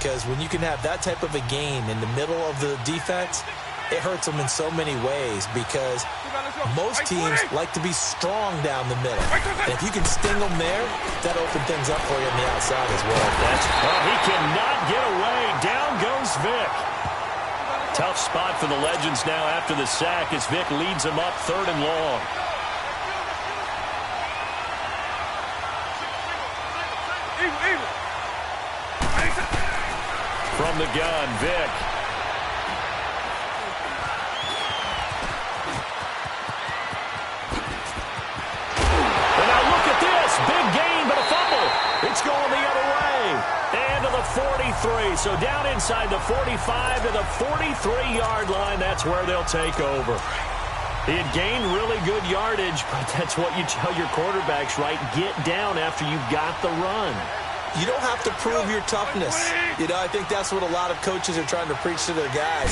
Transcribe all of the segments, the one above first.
because when you can have that type of a gain in the middle of the defense, it hurts them in so many ways because most teams like to be strong down the middle. And if you can sting them there, that opens things up for you on the outside as well. He cannot get away. Down goes Vic. Tough spot for the Legends now after the sack as Vic leads them up 3rd and long. From the gun, Vic. And now look at this. Big gain, but a fumble. It's going the other way. And to the 43. So down inside the 45 to the 43-yard line. That's where they'll take over. He had gained really good yardage, but that's what you tell your quarterbacks, right? Get down after you've got the run. You don't have to prove your toughness. You know, I think that's what a lot of coaches are trying to preach to their guys.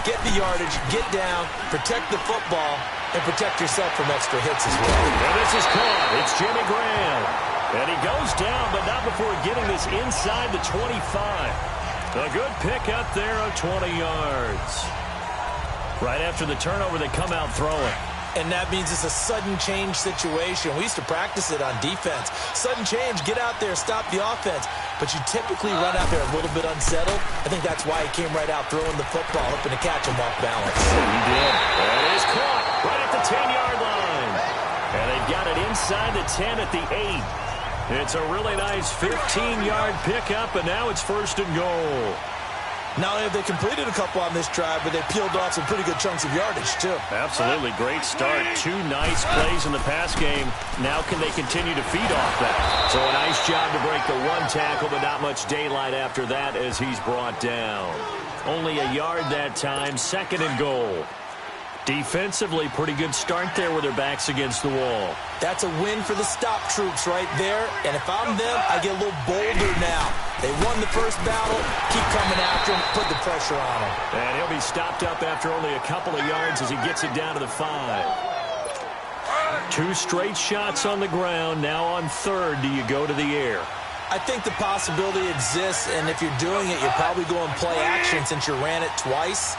Get the yardage, get down, protect the football, and protect yourself from extra hits as well. And this is caught. It's Jimmy Graham. And he goes down, but not before getting this inside the 25. A good pick up there of 20 yards. Right after the turnover, they come out throwing. And that means it's a sudden change situation. We used to practice it on defense. Sudden change, get out there, stop the offense. But you typically run out there a little bit unsettled. I think that's why he came right out throwing the football, hoping to catch him off balance. He did. That is caught right at the 10-yard line. And they've got it inside the 10 at the 8. It's a really nice 15-yard pickup, and now it's 1st and goal. Not only have they completed a couple on this drive, but they peeled off some pretty good chunks of yardage, too. Absolutely. Great start. 2 nice plays in the pass game. Now can they continue to feed off that? So a nice job to break the 1 tackle, but not much daylight after that as he's brought down. Only a yard that time. 2nd and goal. Defensively, pretty good start there with their backs against the wall. That's a win for the stop troops right there. And if I'm them, I get a little bolder now. They won the first battle. Keep coming after him. Put the pressure on him. And he'll be stopped up after only a couple of yards as he gets it down to the 5. 2 straight shots on the ground. Now on 3rd, do you go to the air? I think the possibility exists, and if you're doing it, you're probably going play action since you ran it twice.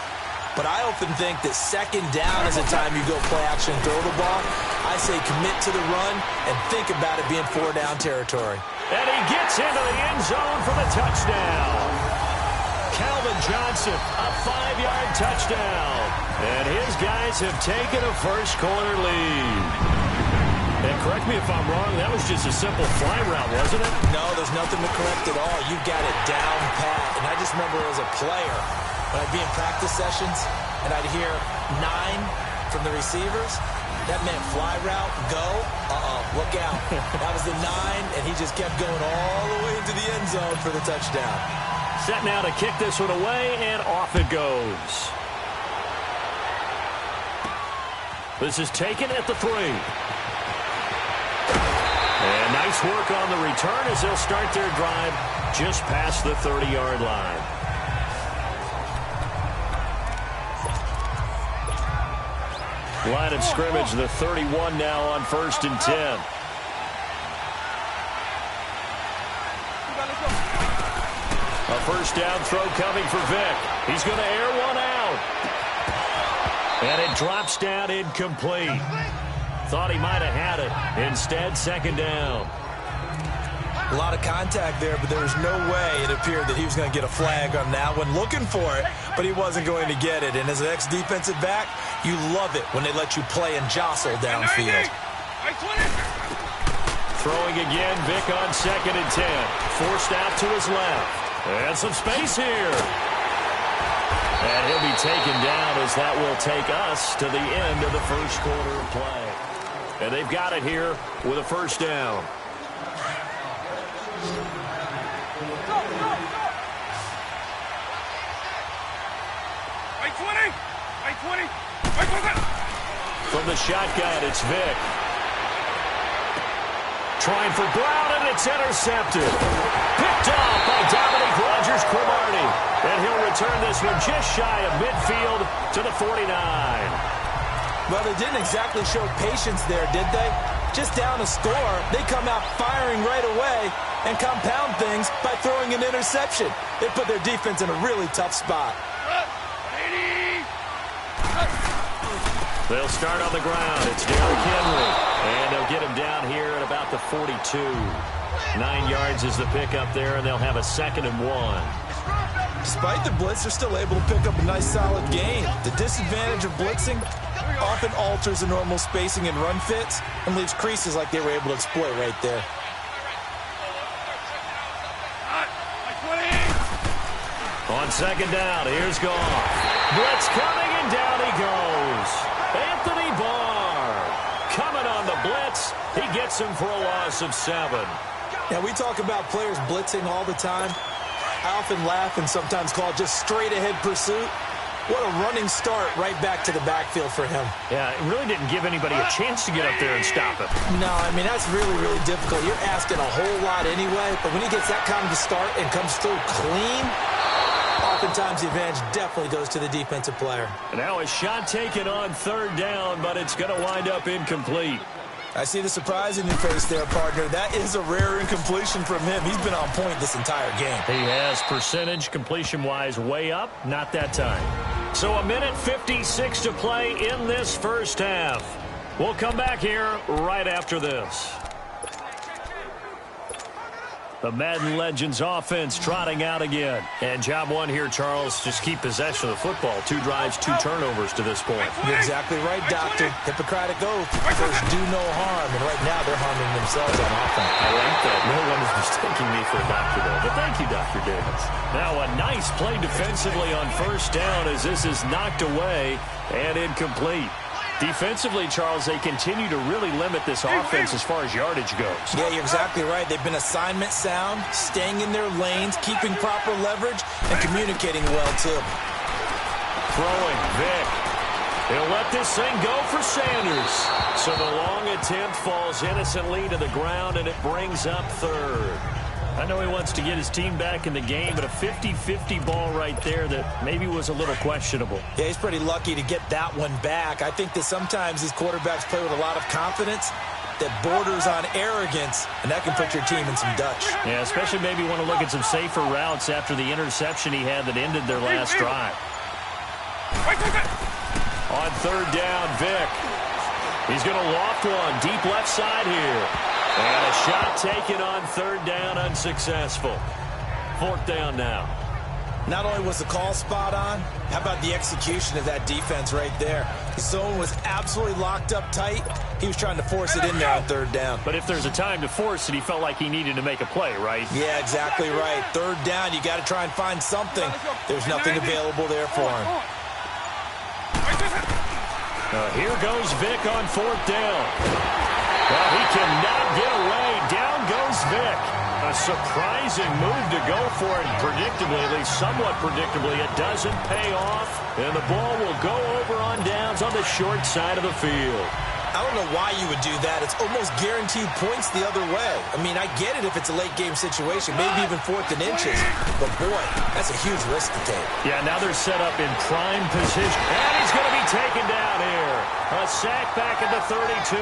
But I often think that 2nd down is the time you go play action and throw the ball. I say commit to the run and think about it being 4-down territory. And he gets into the end zone for the touchdown. Calvin Johnson, a 5-yard touchdown. And his guys have taken a first-quarter lead. And correct me if I'm wrong, that was just a simple fly route, wasn't it? No, there's nothing to correct at all. You got it down pat. And I just remember as a player, when I'd be in practice sessions and I'd hear 9 from the receivers, that meant fly route, go, look out. That was the 9, and he just kept going all the way into the end zone for the touchdown. Set now to kick this one away, and off it goes. This is taken at the 3. And nice work on the return as they'll start their drive just past the 30-yard line. Line of scrimmage, the 31 now on 1st and 10. A first down throw coming for Vic. He's going to air one out. And it drops down incomplete. Thought he might have had it. Instead, 2nd down. A lot of contact there, but there was no way it appeared that he was going to get a flag on that one. Looking for it, but he wasn't going to get it. And as an ex-defensive back, you love it when they let you play and jostle downfield. Throwing again, Vic on 2nd and 10. Forced out to his left. And some space here. And he'll be taken down as that will take us to the end of the first quarter of play. And they've got it here with a first down. From the shotgun, it's Vic. Trying for Brown, and it's intercepted. Picked off by Dominique Rodgers-Cromartie. And he'll return this one just shy of midfield to the 49. Well, they didn't exactly show patience there, did they? just down a score, they come out firing right away and compound things by throwing an interception. They put their defense in a really tough spot. They'll start on the ground. It's Derrick Henry. And they'll get him down here at about the 42. 9 yards is the pickup there, and they'll have a 2nd and 1. Despite the blitz, they're still able to pick up a nice, solid gain. The disadvantage of blitzing often alters the normal spacing and run fits and leaves creases like they were able to exploit right there. On 2nd down, here's Goff. Blitz coming, and down he goes. Anthony Barr coming on the blitz. He gets him for a loss of 7. Now, we talk about players blitzing all the time. I often laugh and sometimes call it just straight-ahead pursuit. What a running start right back to the backfield for him. Yeah, it really didn't give anybody a chance to get up there and stop him. No, I mean, that's really, really difficult. You're asking a whole lot anyway, but when he gets that kind of a start and comes through clean, oftentimes the advantage definitely goes to the defensive player. And now a shot taken on 3rd down, but it's going to wind up incomplete. I see the surprise in your face there, partner. That is a rare incompletion from him. He's been on point this entire game. He has percentage completion-wise way up, not that time. So 1:56 to play in this first half. We'll come back here right after this. The Madden Legends offense trotting out again. And job one here, Charles, just keep possession of the football. 2 drives, 2 turnovers to this point. You're exactly right, Doctor. Hippocratic oath. First, do no harm. And right now, they're harming themselves on offense. I like that. No one is mistaking me for a doctor there. But thank you, Dr. Davis. Now a nice play defensively on 1st down as this is knocked away and incomplete. Defensively, Charles, they continue to really limit this offense as far as yardage goes. Yeah, you're exactly right. They've been assignment sound, staying in their lanes, keeping proper leverage, and communicating well, too. Throwing, Vick. He'll let this thing go for Sanders. So the long attempt falls innocently to the ground, and it brings up 3rd. I know he wants to get his team back in the game, but a 50-50 ball right there that maybe was a little questionable. Yeah, he's pretty lucky to get that one back. I think that sometimes these quarterbacks play with a lot of confidence that borders on arrogance, and that can put your team in some Dutch. Yeah, especially maybe want to look at some safer routes after the interception he had that ended their last drive. On 3rd down, Vick. He's going to loft one deep left side here. And a shot taken on 3rd down, unsuccessful. 4th down now. Not only was the call spot on, how about the execution of that defense right there? The zone was absolutely locked up tight. He was trying to force it in there on 3rd down. But if there's a time to force it, he felt like he needed to make a play, right? Yeah, exactly right. 3rd down, you got to try and find something. There's nothing available there for him. Here goes Vick on 4th down. Well, he cannot get away. Down goes Vick. A surprising move to go for it. Predictably, at least somewhat predictably, it doesn't pay off. And the ball will go over on downs on the short side of the field. I don't know why you would do that. It's almost guaranteed points the other way. I mean, I get it if it's a late game situation, maybe even 4th and inches. But, boy, that's a huge risk to take. Yeah, now they're set up in prime position. And he's going to be taken down here. A sack back at the 32.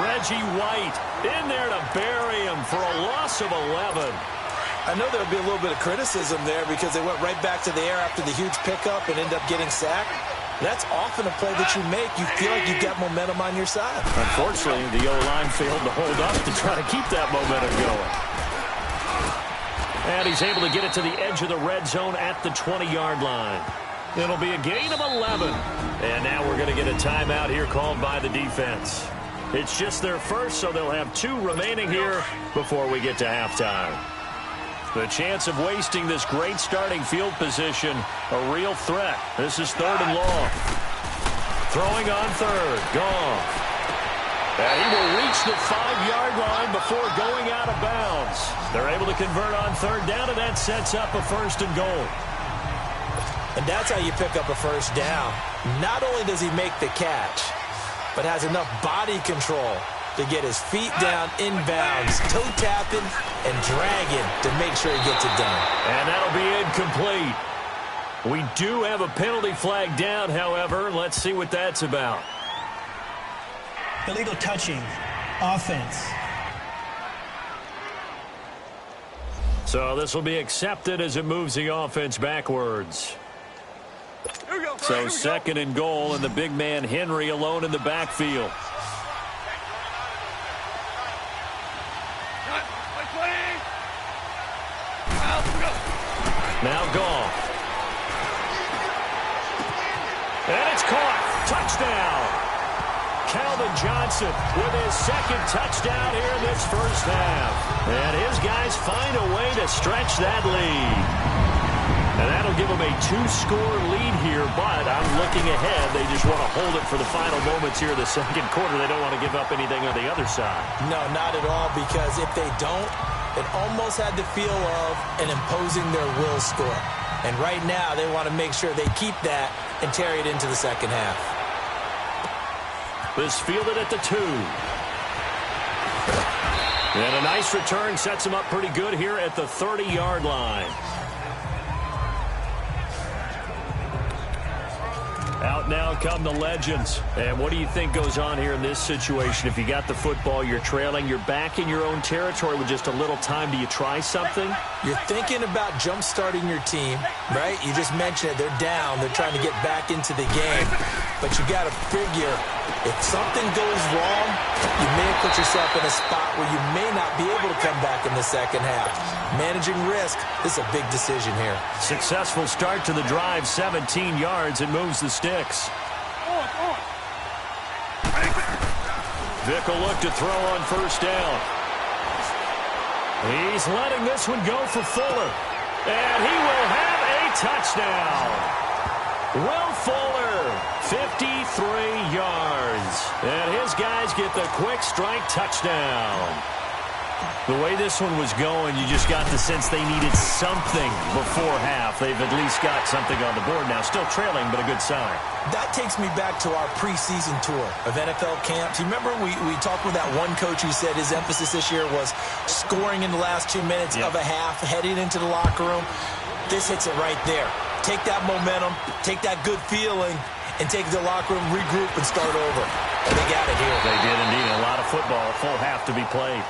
Reggie White in there to bury him for a loss of 11. I know there'll be a little bit of criticism there because they went right back to the air after the huge pickup and ended up getting sacked. That's often a play that you make. You feel like you've got momentum on your side. Unfortunately, the O-line failed to hold up to try to keep that momentum going. And he's able to get it to the edge of the red zone at the 20-yard line. It'll be a gain of 11. And now we're going to get a timeout here called by the defense. It's just their first, so they'll have 2 remaining here before we get to halftime. The chance of wasting this great starting field position, a real threat. This is 3rd and long. Throwing on 3rd, Goff. And he will reach the 5-yard line before going out of bounds. They're able to convert on 3rd down, and that sets up a 1st and goal. And that's how you pick up a 1st down. Not only does he make the catch, but has enough body control to get his feet down inbounds, toe tapping and dragging to make sure he gets it done. And that'll be incomplete. We do have a penalty flag down, however. Let's see what that's about. Illegal touching. offense. So this will be accepted as it moves the offense backwards. So second and goal, and the big man Henry alone in the backfield. Now Goff. And it's caught. Touchdown. Calvin Johnson with his second touchdown here in this first half. And his guys find a way to stretch that lead. And that'll give them a 2-score lead here, but I'm looking ahead. They just want to hold it for the final moments here in the second quarter. They don't want to give up anything on the other side. No, not at all, because if they don't, it almost had the feel of an imposing their will score. And right now, they want to make sure they keep that and carry it into the second half. This fielded at the 2. And a nice return sets them up pretty good here at the 30-yard line. Out now come the legends. And what do you think goes on here in this situation? If you got the football, you're trailing, you're back in your own territory with just a little time. Do you try something? You're thinking about jump-starting your team, right? You just mentioned it. They're down. They're trying to get back into the game. But you got to figure, if something goes wrong, you may have put yourself in a spot where you may not be able to come back in the second half. Managing risk, this is a big decision here. Successful start to the drive, 17 yards, and moves the sticks. Vick will look to throw on first down. He's letting this one go for Fuller. And he will have a touchdown. Will Fuller, 53 yards. And his guys get the quick strike touchdown. The way this one was going, you just got the sense they needed something before half. They've at least got something on the board now. Still trailing, but a good sign. That takes me back to our preseason tour of NFL camps. You remember we talked with that one coach who said his emphasis this year was scoring in the last 2 minutes of a half, heading into the locker room. This hits it right there. Take that momentum, take that good feeling, and take the locker room, regroup, and start over. And they got it here. They did indeed. A lot of football, a full half to be played.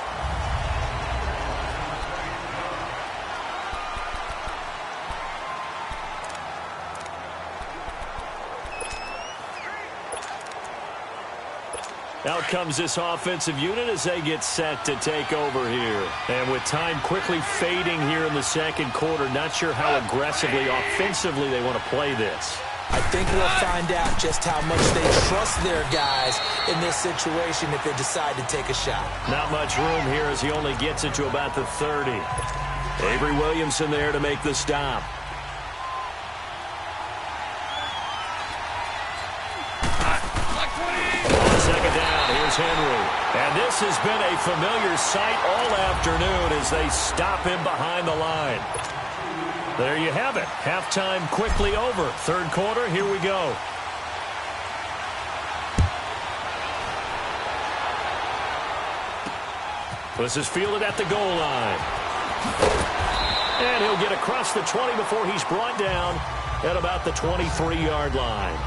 Out comes this offensive unit as they get set to take over here. And with time quickly fading here in the second quarter, not sure how aggressively, offensively they want to play this. I think we'll find out just how much they trust their guys in this situation if they decide to take a shot. Not much room here as he only gets it to about the 30. Avery Williamson there to make the stop. Henry. And this has been a familiar sight all afternoon as they stop him behind the line. There you have it. Halftime quickly over. Third quarter, here we go. This is fielded at the goal line. And he'll get across the 20 before he's brought down at about the 23-yard line.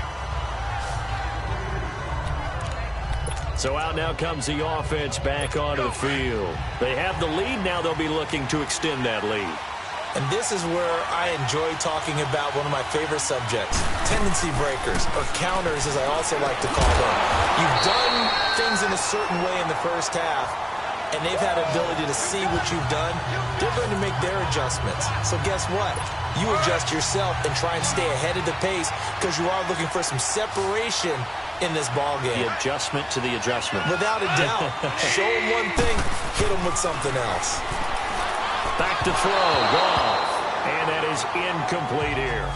So out now comes the offense back onto the field. They have the lead. Now they'll be looking to extend that lead. And this is where I enjoy talking about one of my favorite subjects, tendency breakers, or counters as I also like to call them. You've done things in a certain way in the first half, and they've had the ability to see what you've done. They're going to make their adjustments. So guess what? You adjust yourself and try and stay ahead of the pace because you are looking for some separation in this ball game. The adjustment to the adjustment. Without a doubt. Show them one thing, hit them with something else. Back to throw, Goff. And that is incomplete here.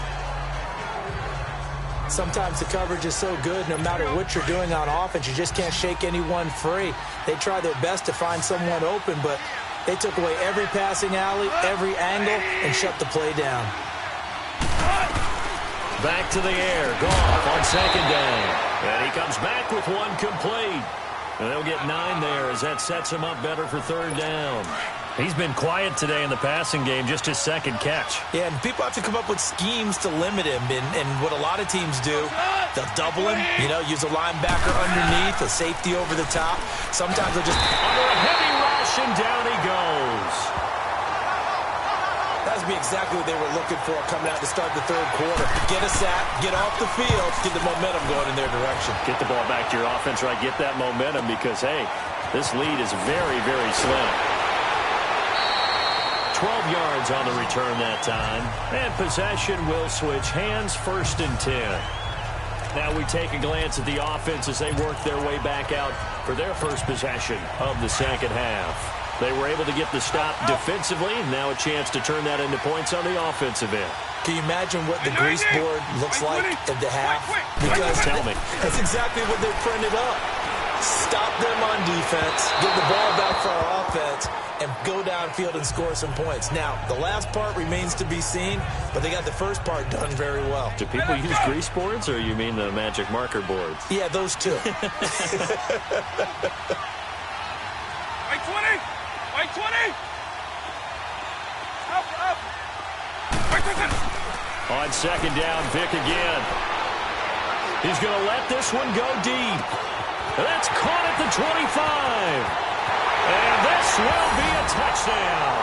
Sometimes the coverage is so good, no matter what you're doing on offense, you just can't shake anyone free. They try their best to find someone open, but they took away every passing alley, every angle, and shut the play down. Back to the air. Goff on second down. And he comes back with one complete. And they'll get 9 there as that sets him up better for third down. He's been quiet today in the passing game, just his second catch. Yeah, and people have to come up with schemes to limit him. And what a lot of teams do, they'll double him, use a linebacker underneath, a safety over the top. Sometimes they'll just... Under a heavy rush, and down he goes. That would be exactly what they were looking for coming out to start the third quarter. Get a sack, get off the field, get the momentum going in their direction. Get the ball back to your offense, right? Get that momentum because, hey, this lead is very, very slim. 12 yards on the return that time. And possession will switch hands, 1st and 10. Now we take a glance at the offense as they work their way back out for their first possession of the second half. They were able to get the stop defensively, and now a chance to turn that into points on the offensive end. Can you imagine what the grease board looks like at the half? Because tell me. That's exactly what they printed up. Stop them on defense, get the ball back for our offense, and go downfield and score some points. Now, the last part remains to be seen, but they got the first part done very well. Do people use grease boards, or you mean the magic marker boards? Yeah, those two. White 20! White 20! Up! On second down, Vic again. He's going to let this one go deep. That's caught at the 25. And this will be a touchdown.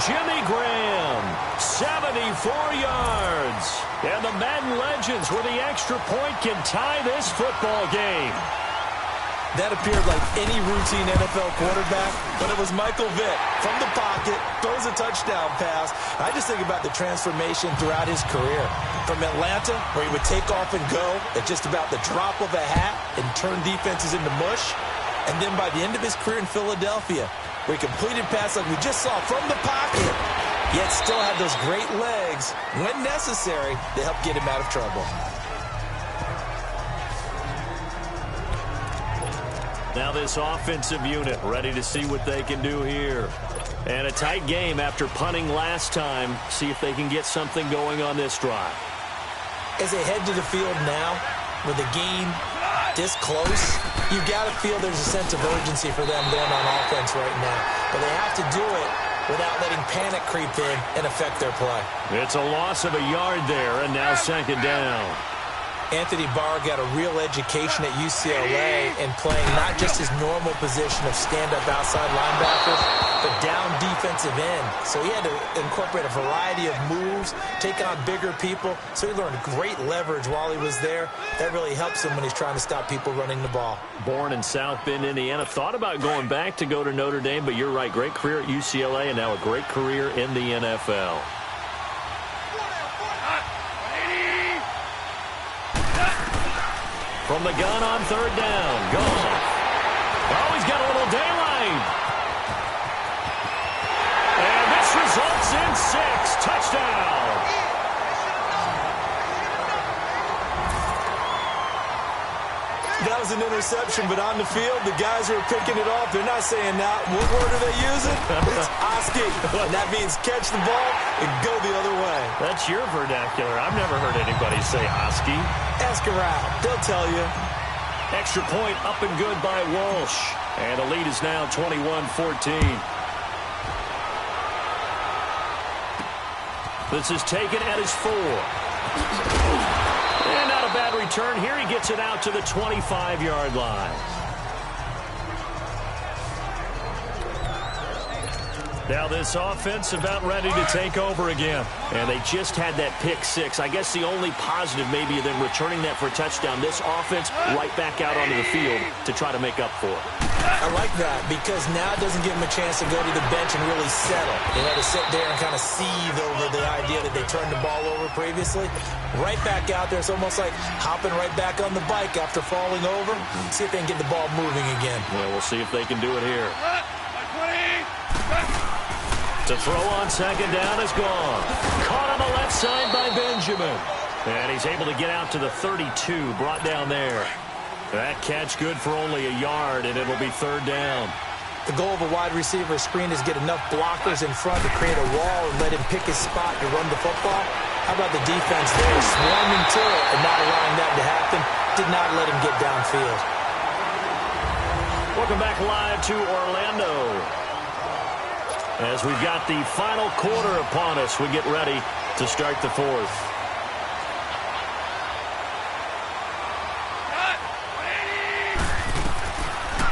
Jimmy Graham, 74 yards. And the Madden Legends with the extra point can tie this football game. That appeared like any routine NFL quarterback, but it was Michael Vick from the pocket, throws a touchdown pass. I just think about the transformation throughout his career. From Atlanta, where he would take off and go at just about the drop of a hat and turn defenses into mush. And then by the end of his career in Philadelphia, where he completed passes like we just saw from the pocket, yet still had those great legs, when necessary, to help get him out of trouble. Now this offensive unit ready to see what they can do here. And a tight game after punting last time. See if they can get something going on this drive. As they head to the field now, with the game this close, you've got to feel there's a sense of urgency for them going on offense right now. But they have to do it without letting panic creep in and affect their play. It's a loss of a yard there, and now second down. Anthony Barr got a real education at UCLA in playing not just his normal position of stand-up outside linebacker, but down defensive end. So he had to incorporate a variety of moves, take on bigger people. So he learned great leverage while he was there. That really helps him when he's trying to stop people running the ball. Born in South Bend, Indiana. Thought about going back to go to Notre Dame, but you're right. Great career at UCLA and now a great career in the NFL. From the gun on third down. Goff. Oh, he's got a little daylight. And this results in 6. Touchdown. That was an interception, but on the field, the guys who are picking it off, they're not saying that. What word are they using? It's Oski. And that means catch the ball and go the other way. That's your vernacular. I've never heard anybody say Oski. Ask around. They'll tell you. Extra point up and good by Walsh. And the lead is now 21-14. This is taken at his 4. And not a bad return here. He gets it out to the 25-yard line. Now this offense about ready to take over again. And they just had that pick 6. I guess the only positive maybe of them returning that for a touchdown. This offense right back out onto the field to try to make up for it. I like that because now it doesn't give them a chance to go to the bench and really settle. They had to sit there and kind of seethe over the idea that they turned the ball over previously. Right back out there. It's almost like hopping right back on the bike after falling over. See if they can get the ball moving again. Well, we'll see if they can do it here. To throw on second down is gone. Caught on the left side by Benjamin. And he's able to get out to the 32, brought down there. That catch good for only a yard, and it'll be third down. The goal of a wide receiver screen is get enough blockers in front to create a wall and let him pick his spot to run the football. How about the defense there, swarming to it and not allowing that to happen? Did not let him get downfield. Welcome back live to Orlando. As we've got the final quarter upon us, we get ready to start the fourth.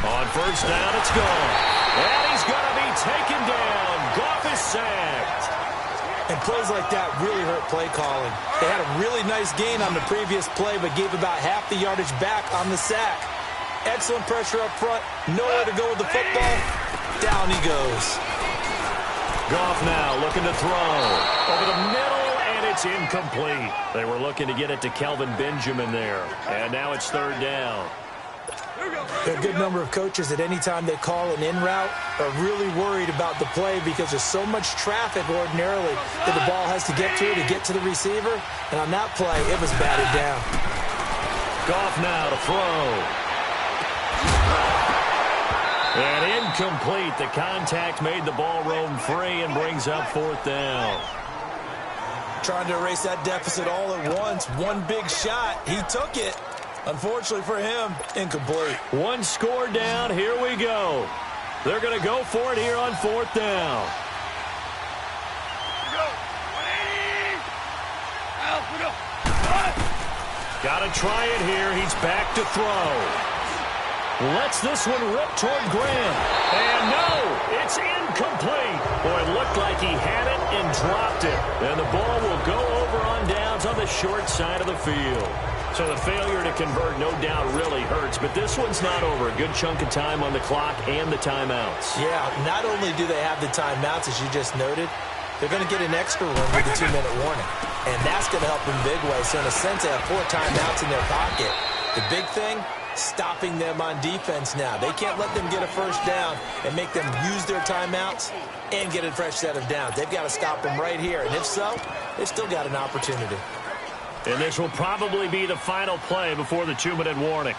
On first down, it's gone. And he's going to be taken down. Goff is sacked. And plays like that really hurt play calling. They had a really nice gain on the previous play, but gave about half the yardage back on the sack. Excellent pressure up front. Nowhere to go with the football. Down he goes. Goff now looking to throw. Over the middle, and it's incomplete. They were looking to get it to Kelvin Benjamin there. And now it's third down. There are a good number of coaches at any time they call an in route are really worried about the play because there's so much traffic ordinarily that the ball has to get to the receiver. And on that play, it was batted down. Goff now to throw. And incomplete. The contact made the ball roam free and brings up fourth down. Trying to erase that deficit all at once. One big shot. He took it. Unfortunately for him, incomplete. One score down. Here we go. They're going to go for it here on fourth down. Got to try it here. He's back to throw. Lets this one rip toward Grant. And no, it's incomplete. Boy, it looked like he had it and dropped it. And the ball will go over on downs on the short side of the field. So the failure to convert, no doubt, really hurts. But this one's not over. A good chunk of time on the clock and the timeouts. Yeah, not only do they have the timeouts, as you just noted, they're going to get an extra one with the 2-minute warning. And that's going to help in big ways. So in a sense, they have 4 timeouts in their pocket. The big thing, stopping them on defense now. They can't let them get a first down and make them use their timeouts and get a fresh set of downs. They've got to stop them right here. And if so, they've still got an opportunity. And this will probably be the final play before the 2-minute warning.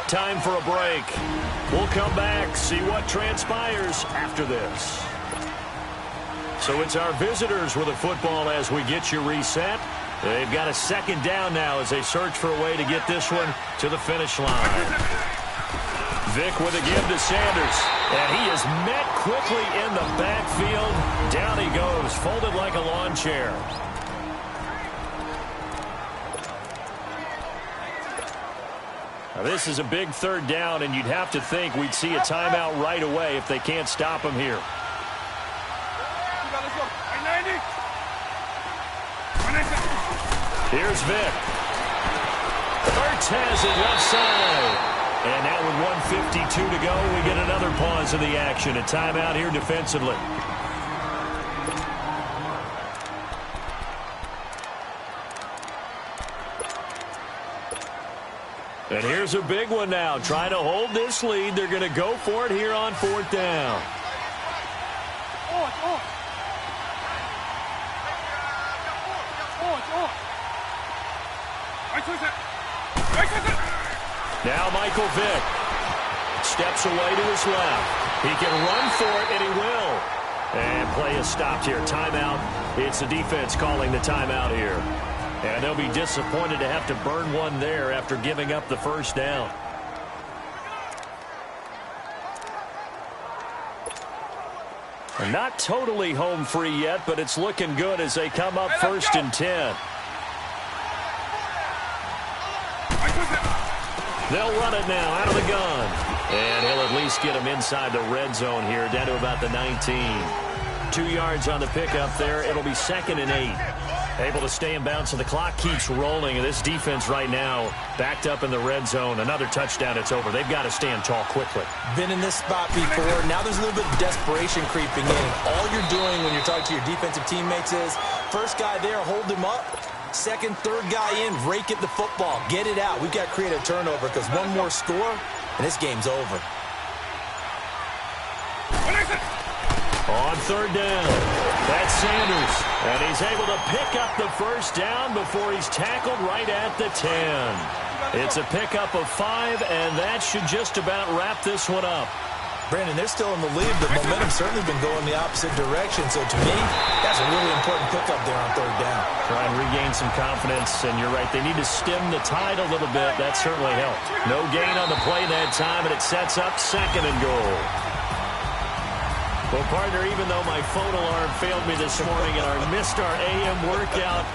Time for a break. We'll come back, see what transpires after this. So it's our visitors with the football as we get you reset. They've got a second down now as they search for a way to get this one to the finish line. Vick with a give to Sanders. And he is met quickly in the backfield. Down he goes, folded like a lawn chair. Now this is a big third down, and you'd have to think we'd see a timeout right away if they can't stop him here. Here's Vick. Hurts has it left side. And now with 1:52 to go, we get another pause of the action. A timeout here defensively. And here's a big one now. Trying to hold this lead. They're going to go for it here on fourth down. Now Michael Vick steps away to his left. He can run for it, and he will. And play is stopped here. Timeout. It's the defense calling the timeout here. And they'll be disappointed to have to burn one there after giving up the first down. Not totally home free yet, but it's looking good as they come up 1st and 10. They'll run it now out of the gun. And he'll at least get him inside the red zone here, down to about the 19. 2 yards on the pickup there. It'll be 2nd and 8. Able to stay in bounds, so the clock keeps rolling. And this defense right now backed up in the red zone. Another touchdown, it's over. They've got to stand tall quickly. Been in this spot before. Now there's a little bit of desperation creeping in. All you're doing when you're talking to your defensive teammates is, first guy there, hold him up. Second, third guy in, rake at the football. Get it out. We've got to create a turnover because one more score, and this game's over. On third down, that's Sanders. And he's able to pick up the first down before he's tackled right at the 10. It's a pickup of 5, and that should just about wrap this one up. Brandon, they're still in the lead, but momentum's certainly been going the opposite direction. So to me, that's a really important pickup there on third down. Try and regain some confidence, and you're right. They need to stem the tide a little bit. That certainly helped. No gain on the play that time, and it sets up 2nd and goal. Well, partner, even though my phone alarm failed me this morning and I missed our AM workout,